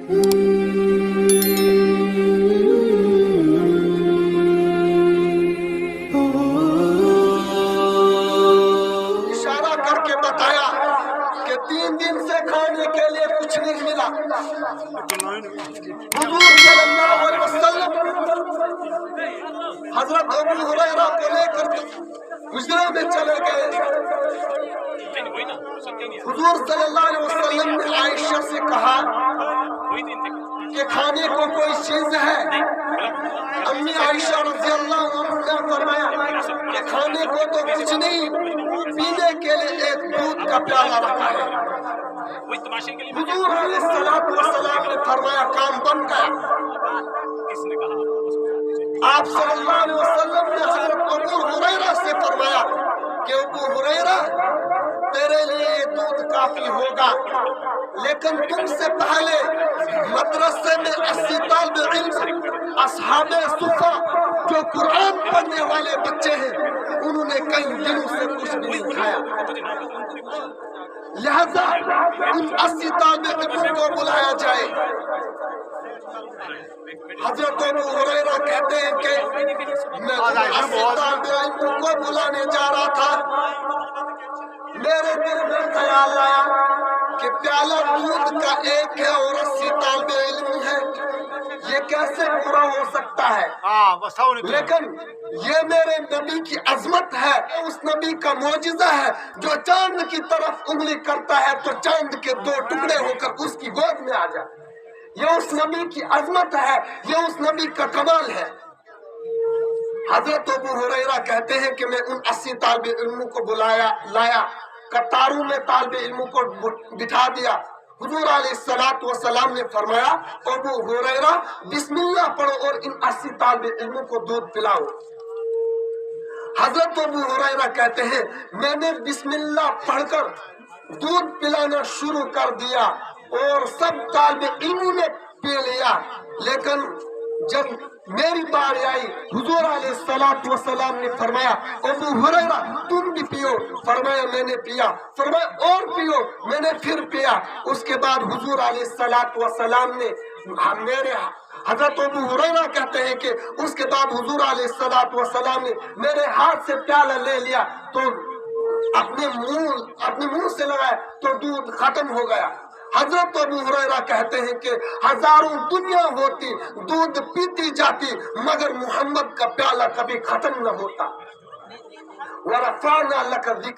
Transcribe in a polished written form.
इशारा करके बताया कि 3 दिन से खाने के लिए कुछ नहीं मिला। हुजूर सल्लल्लाहु अलैहि वसल्लम हजरत अबू हुरैरा को लेकर गुजरे में चले गए। हुजूर सल्लल्लाहु अलैहि वसल्लम ने आयशा से कहा कि खाने को कोई चीज है? अम्मी आयशा रज़ी अल्लाह अन्हा ने फरमाया कि खाने को तो कुछ नहीं, पीने के लिए एक दूध का प्याला रखा है। हुजूर अलैहिस्सलातु वस्सलाम ने फरमाया काम बन गया। आप सल्लल्लाहु अलैहि वसल्लम ने हजरत अबू हुरैरा से फरमाया कि अबू हुरैरा तेरे लिए दूध काफी होगा, लेकिन तुमसे पहले मदरसे में 80 तालिब इल्म असहाबे सुफ़ा जो कुरान पढ़ने वाले बच्चे हैं, उन्होंने कई दिनों से कुछ नहीं खाया, लिहाजा उन 80 तालिब इल्म को बुलाया जाए। हजरत अबू हुरैरा कहते हैं कि मैं 80 तालिब इल्म को बुलाने जा रहा था, मेरे दिल में ख्याल आया कि प्याला दूध का एक है और 80 तालिब इल्म है, ये कैसे पूरा हो सकता है? लेकिन ये मेरे नबी की अजमत है, उस नबी का मौजिजा है जो चांद की तरफ उंगली करता है तो चांद के 2 टुकड़े होकर उसकी गोद में आ जाए। ये उस नबी की अजमत है, ये उस नबी का कमाल है। हजरत अबू हुरैरा कहते हैं कि मैं उन 80 तालिब इल्मों को लाया, कतारों में तालिब इल्मों को बिठा दिया। हुजूर अलैहिस्सलातु वस्सलाम ने फरमाया अबू हुरैरा बिस्मिल्लाह पढ़ो और इन 80 तालिब इल्मों को दूध पिलाओ। हजरत अबू हुरैरा कहते हैं मैंने बिस्मिल्लाह पढ़कर दूध पिलाना शुरू कर दिया और सब तालिब इल्मों ने पी लिया, लेकिन जब मेरी बारी आई हुजूर अलैहिस्सलातु वस्सलाम ने फरमाया अबू हुरैरा तुम भी पियो, फरमाया मैंने पिया, फरमाया और पियो, मैंने फिर पिया। उसके बाद हुजूर अलैहिस्सलातु वस्सलाम ने मेरे हजरत अबू हुरैरा कहते हैं कि उसके बाद हुजूर अलैहिस्सलातु वस्सलाम ने मेरे हाथ से प्याला ले लिया तो अपने मुंह से लगाया तो दूध खत्म हो गया। हजरत अबू हुरैरा कहते हैं कि हजारों दुनिया होती दूध पीती जाती मगर मोहम्मद का प्याला कभी खत्म न होता। वरफ़अना लका